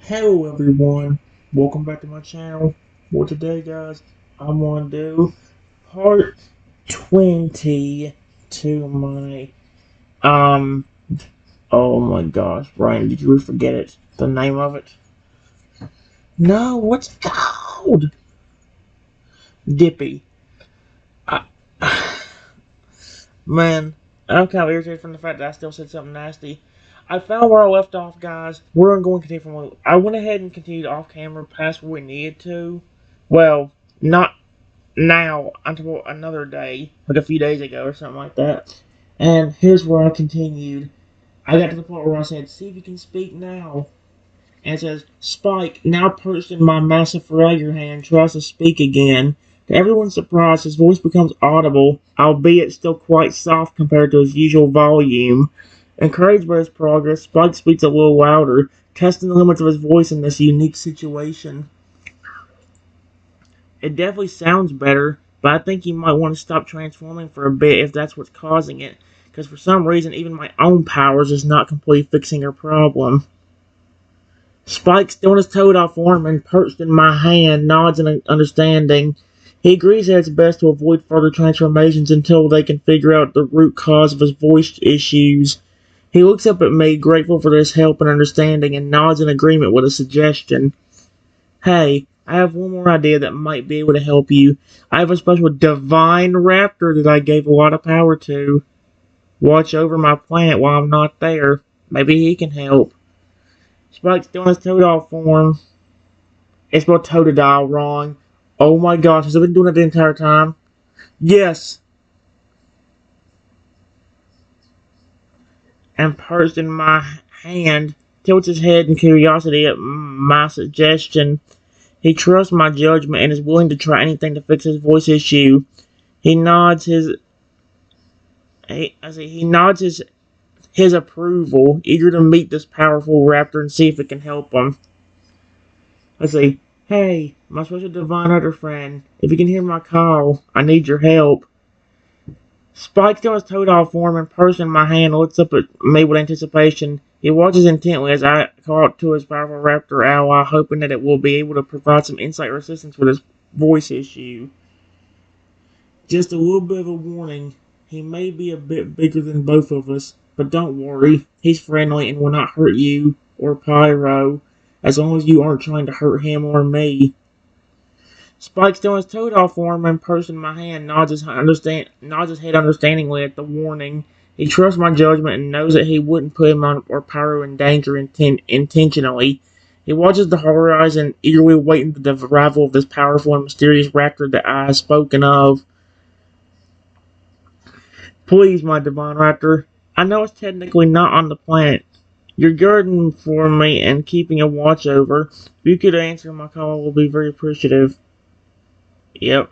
Hello everyone, welcome back to my channel. Well today guys, I'm gonna do part 20 to my, um, oh my gosh, Brian, did you forget it? The name of it? No, what's it called? Dippy. I, man, I'm kind of irritated from the fact that I still said something nasty. I found where I left off, guys. We're going to continue from. I went ahead and continued off camera past where we needed to. Well, not now until another day, like a few days ago or something like that. And here's where I continued. I got to the point where I said, "See if you can speak now." And it says, "Spike, now perched in my massive Fragger hand, tries to speak again. To everyone's surprise, his voice becomes audible, albeit still quite soft compared to his usual volume. Encouraged by his progress, Spike speaks a little louder, testing the limits of his voice in this unique situation. It definitely sounds better, but I think you might want to stop transforming for a bit if that's what's causing it, because for some reason even my own powers is not completely fixing your problem." Spike, still in his Totodile form and perched in my hand, nods in understanding. He agrees that it's best to avoid further transformations until they can figure out the root cause of his voice issues. He looks up at me, grateful for this help and understanding, and nods in agreement with a suggestion. "Hey, I have one more idea that might be able to help you. I have a special divine raptor that I gave a lot of power to. Watch over my planet while I'm not there. Maybe he can help." Spike's still in his Totodile form. It's spelled Totodile wrong. Oh my gosh, has it been doing it the entire time? Yes. And perched in my hand, tilts his head in curiosity at my suggestion. He trusts my judgment and is willing to try anything to fix his voice issue. He nods his his approval, eager to meet this powerful raptor and see if it can help him. I say, "Hey, my special divine hunter friend, if you can hear my call, I need your help." Spike, still in his Totodile form and person in my hand, looks up at me with anticipation. He watches intently as I call out to his powerful raptor ally, hoping that it will be able to provide some insight or assistance with his voice issue. Just a little bit of a warning. He may be a bit bigger than both of us, but don't worry. He's friendly and will not hurt you or Pyro, as long as you aren't trying to hurt him or me. Spike, still in his Totodile form and person in my hand, nods his head understandingly at the warning. He trusts my judgment and knows that he wouldn't put him or Pyro in danger intentionally. He watches the horizon, eagerly awaiting the arrival of this powerful and mysterious raptor that I have spoken of. "Please, my divine raptor, I know it's technically not on the planet. You're guarding for me and keeping a watch over. If you could answer my call, I will be very appreciative." Yep.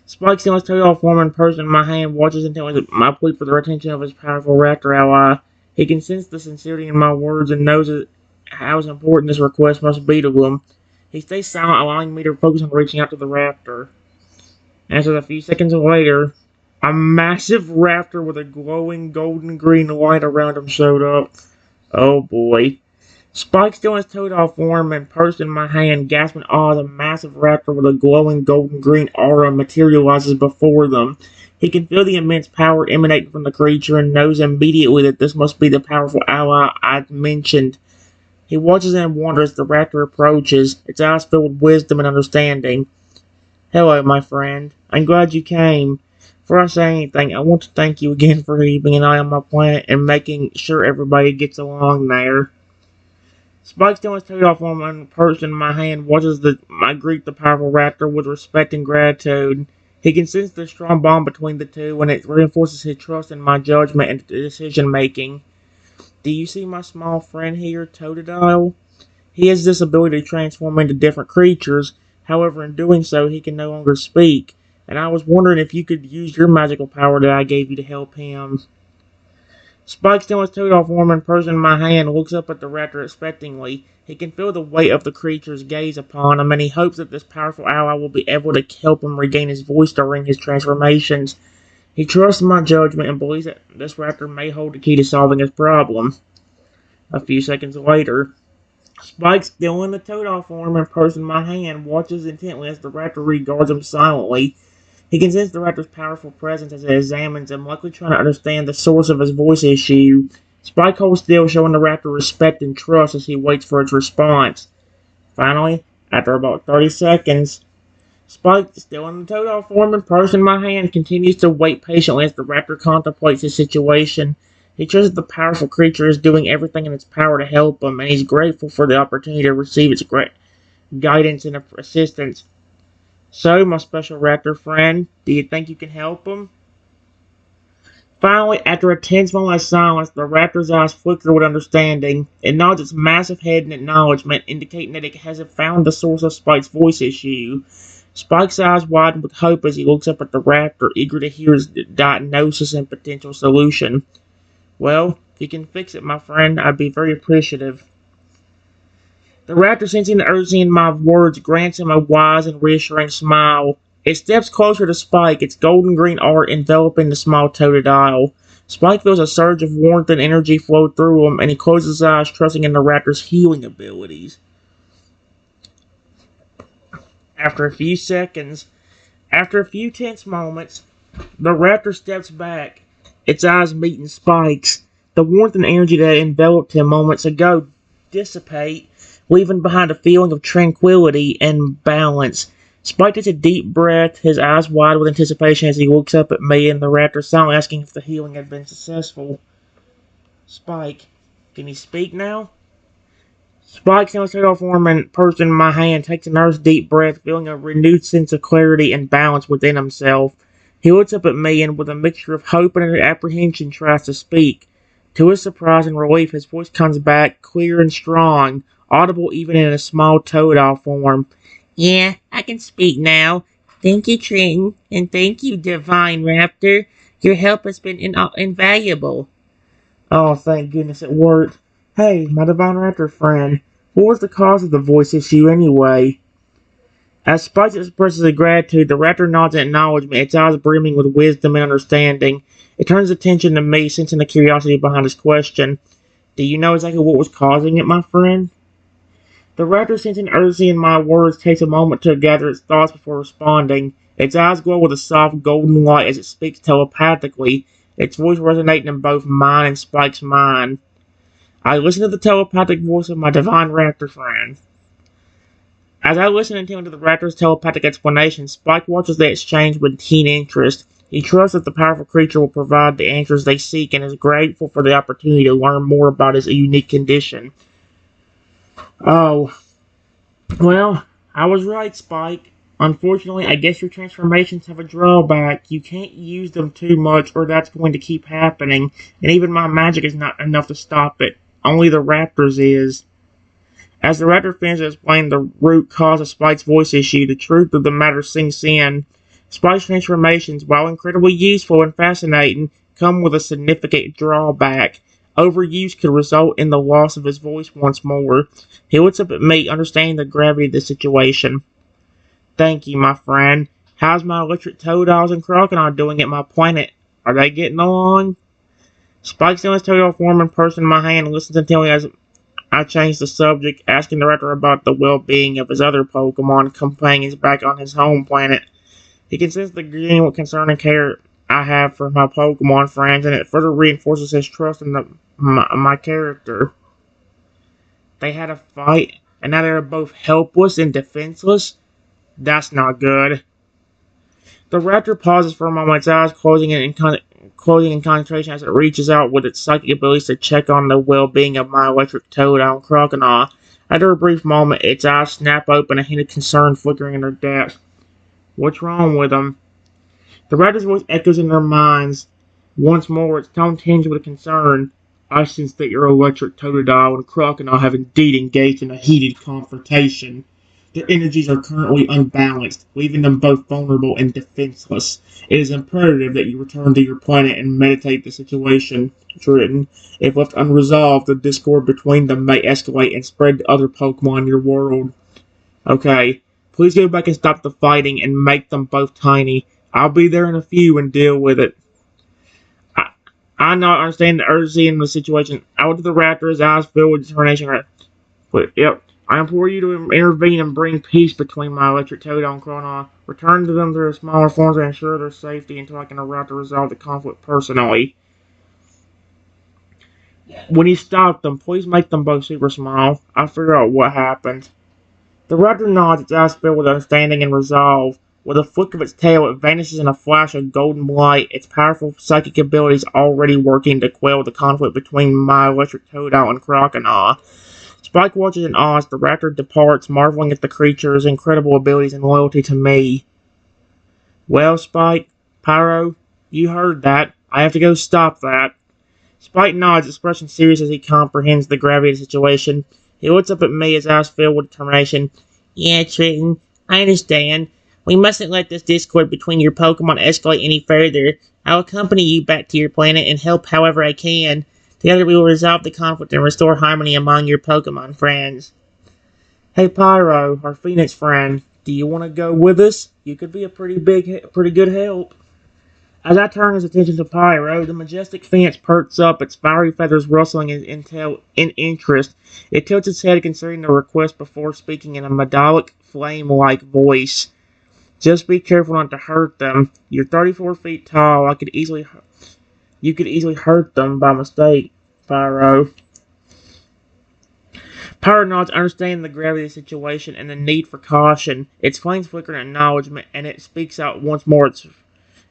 Spike, still in his Totodile form and person in my hand, watches intently my plea for the attention of his powerful raptor ally. He can sense the sincerity in my words and knows how important this request must be to him. He stays silent, allowing me to focus on reaching out to the raptor. And so a few seconds later, a massive raptor with a glowing golden green light around him showed up. Oh boy. Spike, still in his Totodile form and perched in my hand, gasping awe as a massive raptor with a glowing golden green aura materializes before them. He can feel the immense power emanating from the creature and knows immediately that this must be the powerful ally I'd mentioned. He watches in wonder as the raptor approaches, its eyes filled with wisdom and understanding. "Hello, my friend. I'm glad you came. Before I say anything, I want to thank you again for keeping an eye on my planet and making sure everybody gets along there." Spike, still in his Totodile form and perched in my hand, watches I greet the powerful raptor with respect and gratitude. He can sense the strong bond between the two, and it reinforces his trust in my judgment and decision making. "Do you see my small friend here, Totodile? He has this ability to transform into different creatures. However, in doing so, he can no longer speak. And I was wondering if you could use your magical power that I gave you to help him." Spike, still in his Totodile form and person in my hand, looks up at the raptor expectingly. He can feel the weight of the creature's gaze upon him, and he hopes that this powerful ally will be able to help him regain his voice during his transformations. He trusts my judgment and believes that this raptor may hold the key to solving his problem. A few seconds later, Spike, still in the Totodile form and person in my hand, watches intently as the raptor regards him silently. He can sense the raptor's powerful presence as it examines him, likely trying to understand the source of his voice issue. Spike holds still, showing the raptor respect and trust as he waits for its response. Finally, after about 30 seconds, Spike, still in the Totodile form and person in my hand, continues to wait patiently as the raptor contemplates his situation. He trusts that the powerful creature is doing everything in its power to help him, and he's grateful for the opportunity to receive its great guidance and assistance. So, my special raptor friend, do you think you can help him? Finally, after a tense moment of silence, the raptor's eyes flicker with understanding. It nods its massive head in acknowledgement, indicating that it has found the source of Spike's voice issue. Spike's eyes widen with hope as he looks up at the raptor, eager to hear his diagnosis and potential solution. Well, if you can fix it, my friend, I'd be very appreciative. The raptor, sensing the urgency in my words, grants him a wise and reassuring smile. It steps closer to Spike, its golden-green art enveloping the small Totodile. Spike feels a surge of warmth and energy flow through him, and he closes his eyes, trusting in the raptor's healing abilities. After a few tense moments, the raptor steps back, its eyes meeting Spike's. The warmth and energy that enveloped him moments ago dissipate, leaving behind a feeling of tranquility and balance. Spike takes a deep breath, his eyes wide with anticipation as he looks up at me and the raptor, silently asking if the healing had been successful. Spike, can you speak now? Spike, still straight off form and person in my hand, takes another deep breath, feeling a renewed sense of clarity and balance within himself. He looks up at me and, with a mixture of hope and apprehension, tries to speak. To his surprise and relief, his voice comes back clear and strong, audible even in a small Totodile form. Yeah, I can speak now. Thank you, Trenton, and thank you, Divine Raptor. Your help has been invaluable. Oh, thank goodness it worked. Hey, my Divine Raptor friend, what was the cause of the voice issue anyway? As Spike expresses his gratitude, the raptor nods in acknowledgement, its eyes brimming with wisdom and understanding. It turns attention to me, sensing the curiosity behind his question. Do you know exactly what was causing it, my friend? The raptor, sensing urgency in my words, takes a moment to gather its thoughts before responding. Its eyes glow with a soft golden light as it speaks telepathically, its voice resonating in both mine and Spike's mind. I listen to the telepathic voice of my divine raptor friend. As I listen intently to the raptor's telepathic explanation, Spike watches the exchange with keen interest. He trusts that the powerful creature will provide the answers they seek and is grateful for the opportunity to learn more about his unique condition. Oh, well, I was right, Spike. Unfortunately, I guess your transformations have a drawback. You can't use them too much or that's going to keep happening, and even my magic is not enough to stop it. Only the raptor's is. As the raptor finishes explaining the root cause of Spike's voice issue, the truth of the matter sinks in. Spike's transformations, while incredibly useful and fascinating, come with a significant drawback. Overuse could result in the loss of his voice once more. He looks up at me, understanding the gravity of the situation. Thank you, my friend. How's my electric Totodiles and Crocodile doing at my planet? Are they getting along? Spike, still in his Totodile form and person in my hand, listens intently as I change the subject, asking the raptor about the well-being of his other Pokemon companions back on his home planet. He can sense the genuine concern and care I have for my Pokemon friends, and it further reinforces his trust in my character. They had a fight, and now they're both helpless and defenseless? That's not good. The raptor pauses for a moment, its eyes closing in concentration as it reaches out with its psychic abilities to check on the well-being of my electric Totodile and Crocodile. After a brief moment, its eyes snap open, a hint of concern flickering in their depths. What's wrong with them? The raptor's voice echoes in their minds. Once more, its tone tinged with concern. I sense that your electric Totodile and Crocodile have indeed engaged in a heated confrontation. Their energies are currently unbalanced, leaving them both vulnerable and defenseless. It is imperative that you return to your planet and meditate the situation, Triton. If left unresolved, the discord between them may escalate and spread to other Pokemon in your world. Okay, please go back and stop the fighting and make them both tiny. I'll be there in a few and deal with it. I not understand the urgency in the situation. I went to the raptor, his eyes filled with determination. But, yep, I implore you to intervene and bring peace between my electric Totodile and Chronon. Return to them their smaller forms and ensure their safety until I can arrive to resolve the conflict personally. When you stop them, please make them both super smile. I'll figure out what happened. The raptor nods, its eyes filled with understanding and resolve. With a flick of its tail, it vanishes in a flash of golden light, its powerful psychic abilities already working to quell the conflict between my electric Totodile and Croconaw. Spike watches in awe as the raptor departs, marveling at the creature's incredible abilities and loyalty to me. Well, Spike, Pyro, you heard that. I have to go stop that. Spike nods, expression serious as he comprehends the gravity of the situation. He looks up at me, his eyes filled with determination. Yeah, Triton, I understand. We mustn't let this discord between your Pokemon escalate any further. I'll accompany you back to your planet and help however I can. Together we will resolve the conflict and restore harmony among your Pokemon friends. Hey Pyro, our Phoenix friend, do you want to go with us? You could be a pretty good help. As I turn his attention to Pyro, the majestic Phoenix perks up, its fiery feathers rustling in interest. It tilts its head considering the request before speaking in a metallic, flame-like voice. Just be careful not to hurt them. You're 34 feet tall. You could easily hurt them by mistake, Pyro. Pyro nods, understanding the gravity of the situation and the need for caution. Its flames flicker in acknowledgement, and it speaks out once more. Its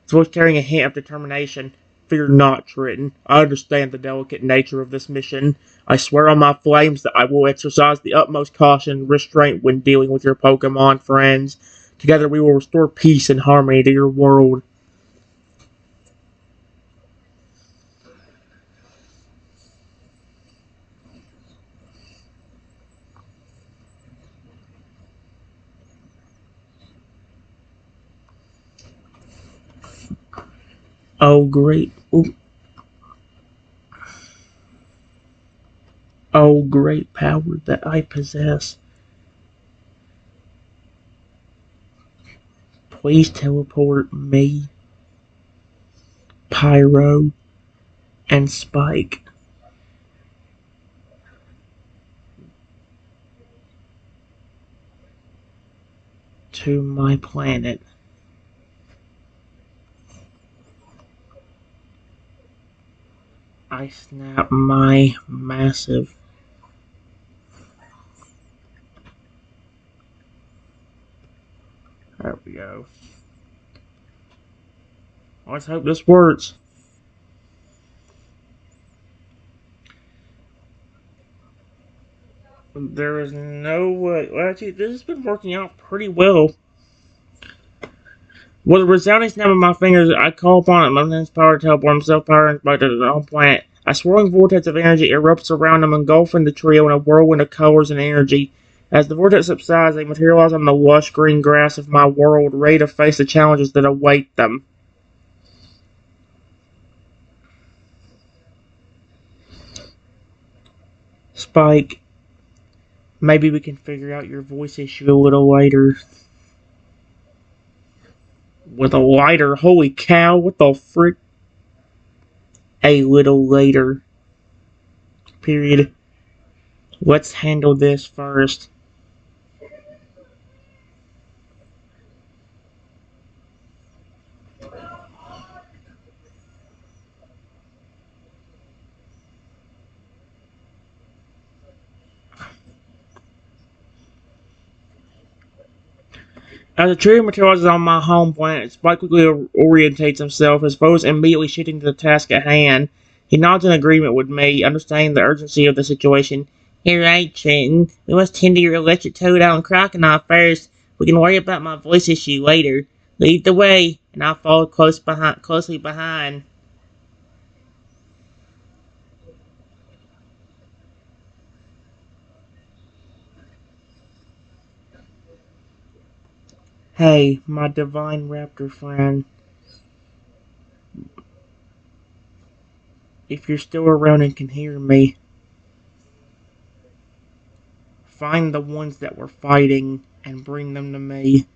voice carrying a hint of determination. Fear not, Triton. I understand the delicate nature of this mission. I swear on my flames that I will exercise the utmost caution and restraint when dealing with your Pokemon friends. Together we will restore peace and harmony to your world. Oh great, oh great power that I possess. Please teleport me, Pyro, and Spike to my planet. I snap my massive. There we go. Let's hope this works. There is no way. Well, actually, this has been working out pretty well. With a resounding snap of my fingers, I call upon it. My man's power to teleport himself, power and by the whole planet. A swirling vortex of energy erupts around them, engulfing the trio in a whirlwind of colors and energy. As the vortex subsides, they materialize on the lush green grass of my world, ready to face the challenges that await them. Spike, maybe we can figure out your voice issue a little later. With a lighter? Holy cow, what the frick? A little later. Period. Let's handle this first. As the trio materializes on my home planet, Spike quickly orientates himself, his focus immediately shifting to the task at hand. He nods in agreement with me, understanding the urgency of the situation. You're right, Trenton. We must tend to your electric Totodile and Croconaw first. We can worry about my voice issue later. Lead the way, and I'll follow closely behind. Hey, my divine raptor friend. If you're still around and can hear me, find the ones that were fighting and bring them to me.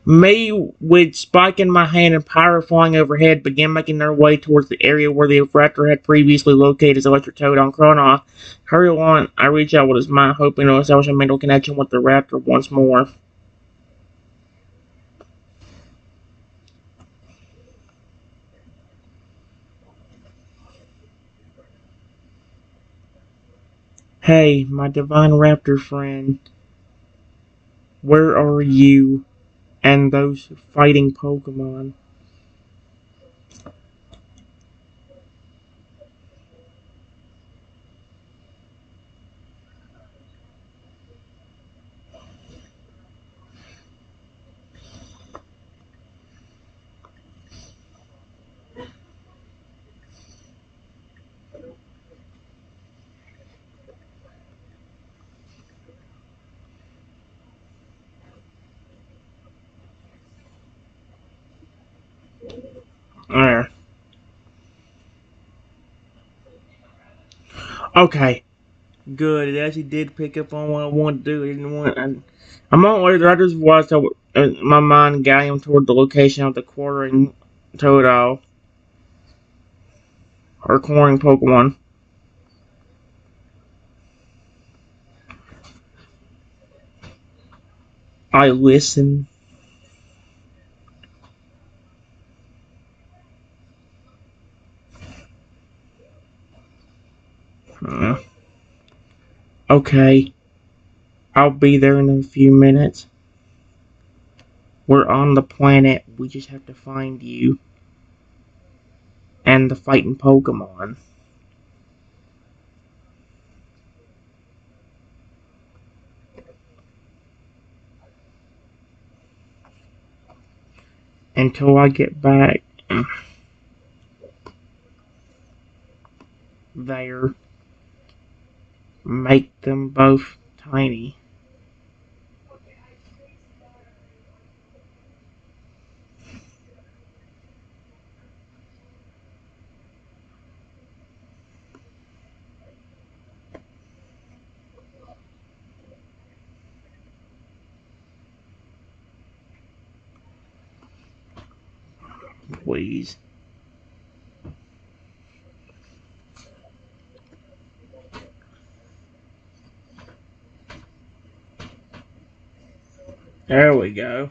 Me, with Spike in my hand and Pyro flying overhead, began making their way towards the area where the raptor had previously located his electric toad on Chronoth. Hurry along, I reach out with his mind, hoping to establish a mental connection with the raptor once more. Hey, my divine raptor friend, where are you and those fighting Pokemon? There. Okay, good. It actually did pick up on what I wanted to do. I didn't want. I'm on later. I just watched my mind guide him toward the location of the quartering Totodile or quartering Pokemon. I listen. Uh, okay, I'll be there in a few minutes. We're on the planet. We just have to find you and the fighting Pokemon. Until I get back there, make them both tiny. Please. There we go.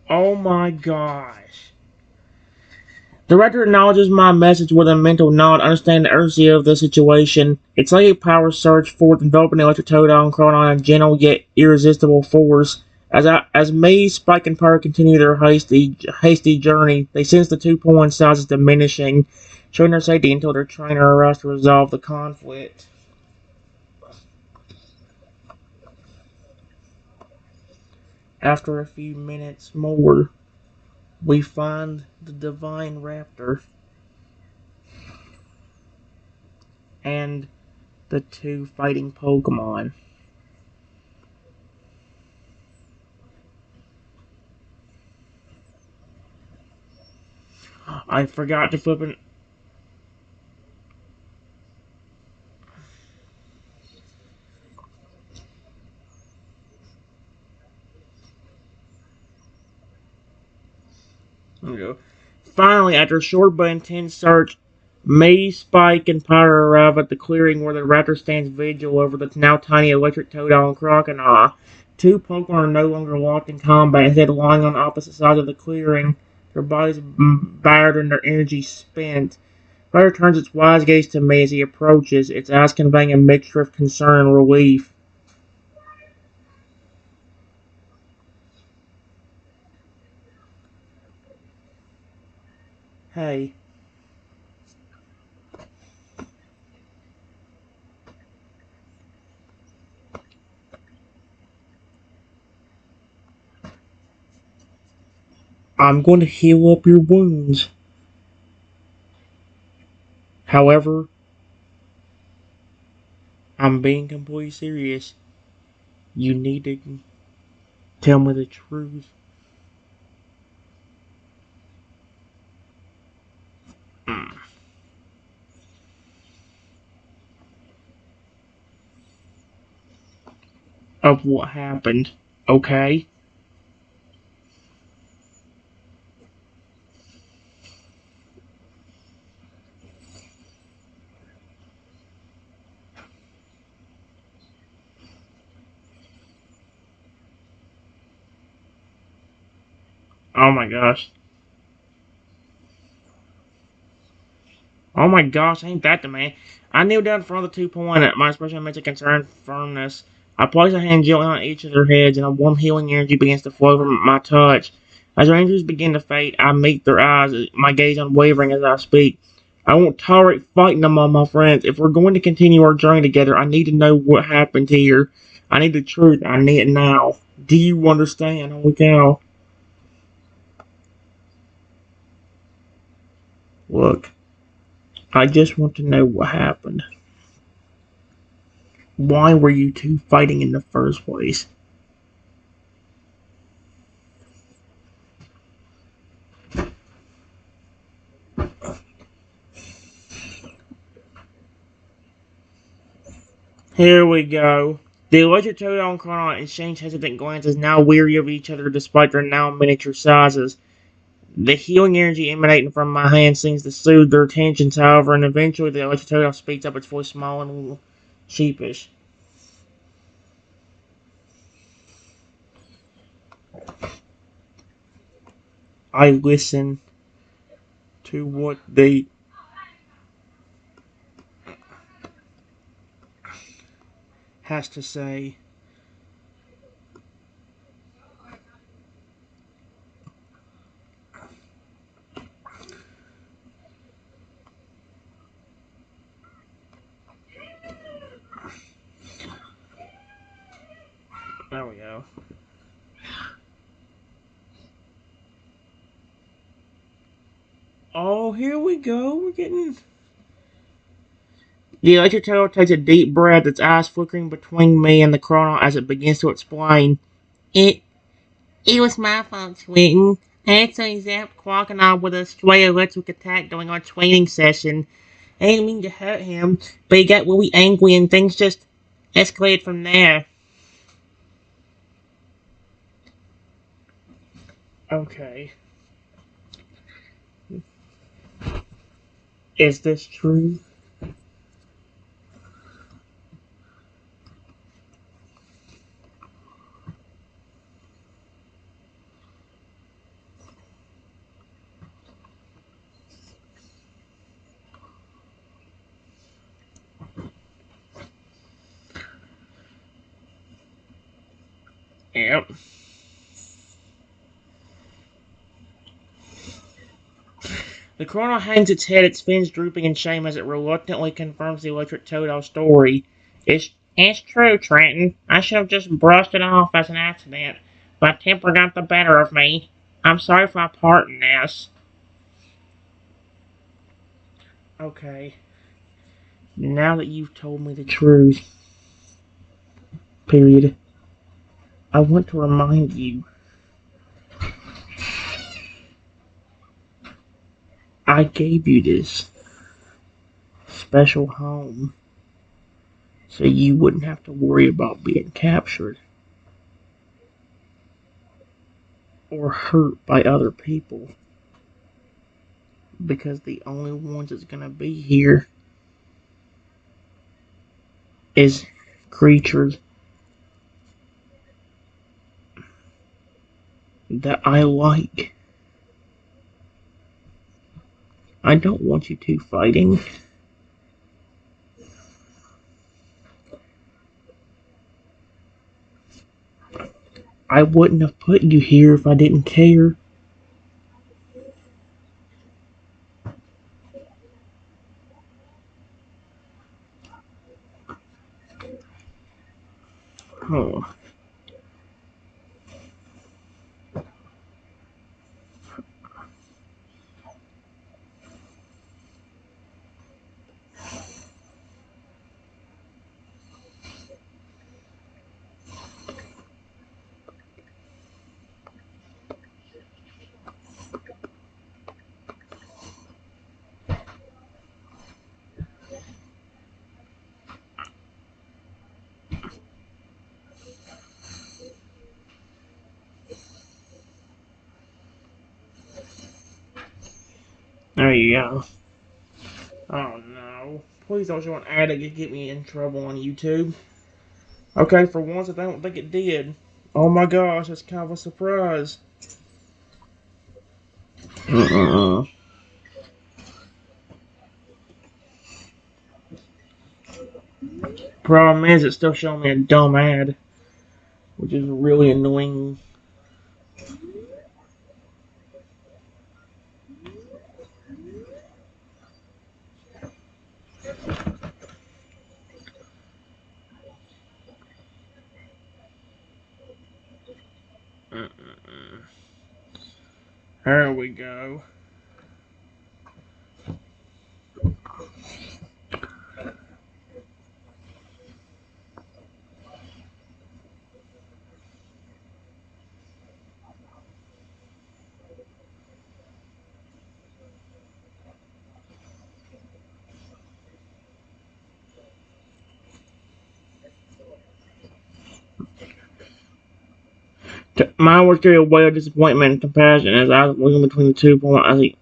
Oh my gosh. The director acknowledges my message with a mental nod, understanding the urgency of the situation. Its psychic powers surge forth, enveloping the electric Totodile and Chronon in a gentle yet irresistible force. As May, Spike, and Pyro continue their hasty journey, they sense the 2-point sizes diminishing, showing their safety until their trainer arrives to resolve the conflict. After a few minutes more, we find the Divine Raptor and the two fighting Pokemon. I forgot to flip an. There we go. Finally, after a short but intense search, May, Spike, and Pyro arrive at the clearing where the raptor stands vigil over the now tiny electric Totodile and Crocodile. Two Pokemon are no longer locked in combat, instead lying on opposite sides of the clearing, their bodies battered and their energy spent. Pyro turns its wise gaze to me as he approaches, its eyes conveying a mixture of concern and relief. Hey, I'm going to heal up your wounds. However, I'm being completely serious. You need to tell me the truth. Of what happened. Okay. Oh my gosh. Oh my gosh, ain't that the man? I kneel down in front of the 2 point at my expression makes a concerned firmness. I place a hand gently on each of their heads, and a warm healing energy begins to flow from my touch. As their energies begin to fade, I meet their eyes, my gaze unwavering as I speak. I won't tolerate fighting among my friends. If we're going to continue our journey together, I need to know what happened here. I need the truth. I need it now. Do you understand? Holy cow. Look, I just want to know what happened. Why were you two fighting in the first place? Here we go. The electric Totodile and Chronon exchange hesitant glances, now weary of each other despite their now miniature sizes. The healing energy emanating from my hand seems to soothe their tensions, however, and eventually the electric Totodile speaks up, its voice small and a little sheepish. I listen to what they has to say. There we go. Oh, here we go. We're getting. The electric Totodile takes a deep breath, its eyes flickering between me and the Chronon as it begins to explain. It It was my fault, Swinton. I accidentally zapped Crocodile with a stray electric attack during our training session. I didn't mean to hurt him, but he got really angry and things just escalated from there. Okay. Is this true? Yep. The Chrono hangs its head, its fins drooping in shame as it reluctantly confirms the electric Totodile story. It's true, Trenton. I should have just brushed it off as an accident, but temper got the better of me. I'm sorry for my part in this. Okay. Now that you've told me the truth, period, I want to remind you I gave you this special home so you wouldn't have to worry about being captured or hurt by other people because the only ones that's gonna be here is creatures that I like. I don't want you two fighting. I wouldn't have put you here if I didn't care. Oh. There you go. Oh no. Please don't show an ad that could get me in trouble on YouTube. Okay, for once I don't think it did. Oh my gosh, that's kind of a surprise. Uh-uh. Problem is, it's still showing me a dumb ad, which is really annoying. Uh-uh. There we go. Mine would carry a weight of disappointment and compassion as I was looking between the two points.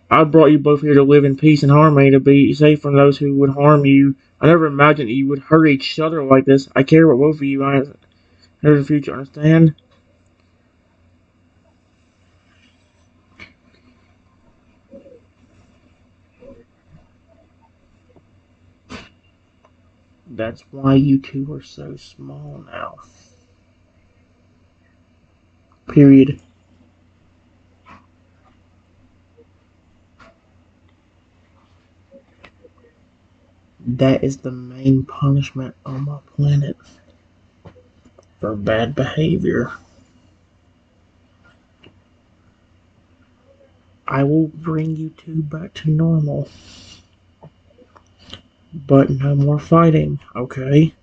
I brought you both here to live in peace and harmony, to be safe from those who would harm you. I never imagined you would hurt each other like this. I care about both of you. I have the future, understand? That's why you two are so small now. Period. That is the main punishment on my planet for bad behavior. I will bring you two back to normal. But no more fighting, okay?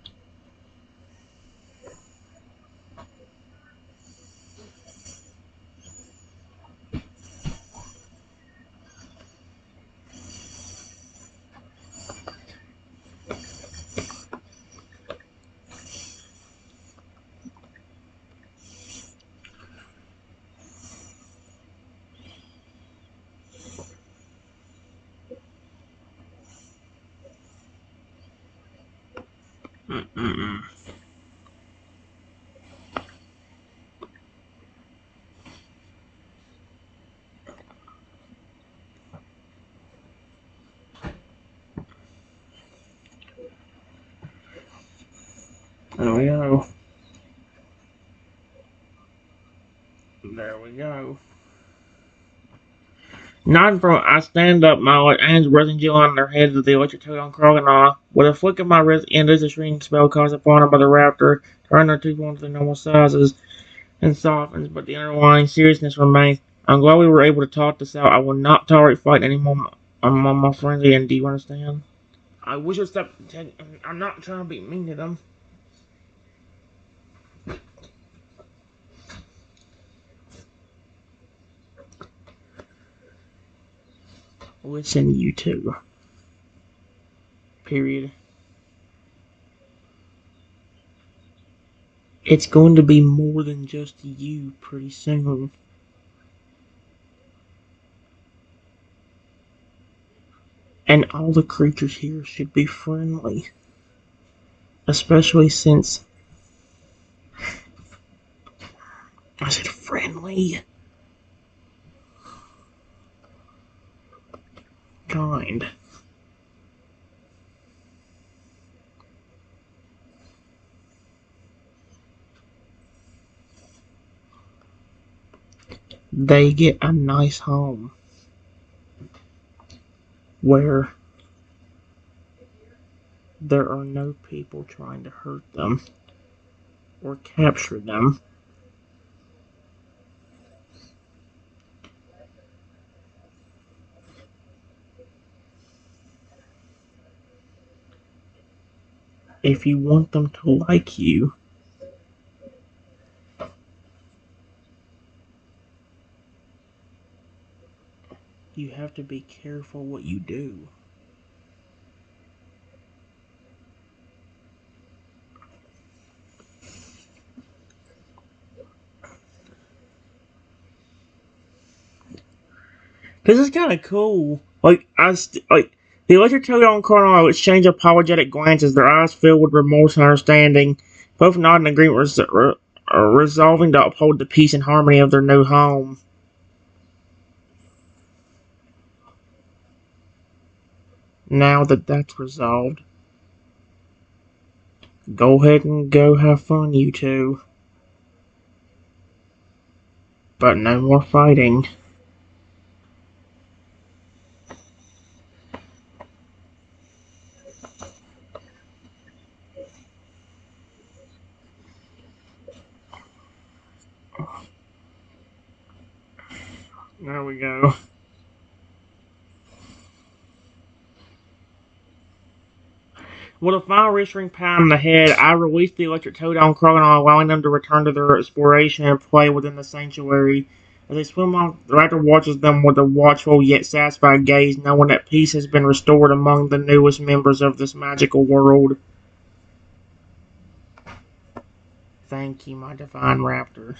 Mm-mm. There we go. There we go. Not from I stand up, my hands resting gently on their heads with the electric toad on crocodile. With a flick of my wrist ended the shrinking spell cast upon them by the raptor, turning their two forms to normal sizes and softens, but the underlying seriousness remains. I'm glad we were able to talk this out. I will not tolerate fighting anymore among my friends again. Do you understand? I wish you'd stop. I'm not trying to be mean to them. Listen, you two. Period. It's going to be more than just you pretty soon. And all the creatures here should be friendly. Especially since I said friendly. Kind. They get a nice home where there are no people trying to hurt them or capture them. If you want them to like you, you have to be careful what you do. This is kind of cool. The electric Totodile and Carnal exchange apologetic glances, their eyes filled with remorse and understanding, both nod in agreement, resolving to uphold the peace and harmony of their new home. Now that that's resolved, go ahead and go have fun, you two. But no more fighting. There we go. With a final reassuring pat on the head, I release the electric Totodile and Crocodile, allowing them to return to their exploration and play within the sanctuary. As they swim off, the raptor watches them with a watchful yet satisfied gaze, knowing that peace has been restored among the newest members of this magical world. Thank you, my divine raptor.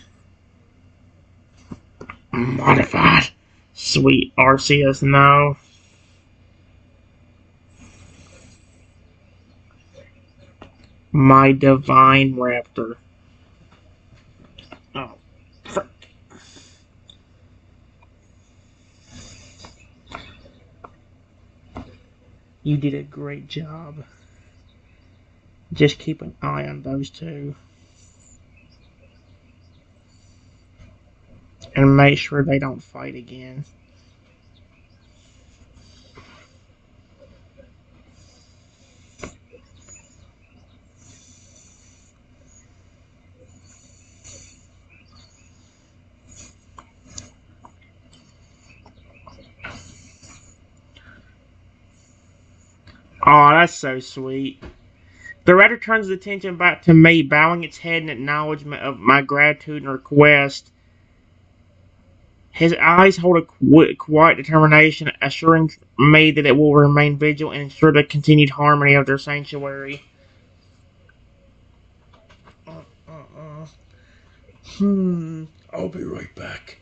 Modified. Sweet Arceus, no. My divine raptor. Oh, frick. You did a great job. Just keep an eye on those two. And make sure they don't fight again. Aw, that's so sweet. The raptor turns its attention back to me, bowing its head in acknowledgement of my gratitude and request. His eyes hold a quiet determination, assuring me that it will remain vigilant and ensure the continued harmony of their sanctuary. I'll be right back.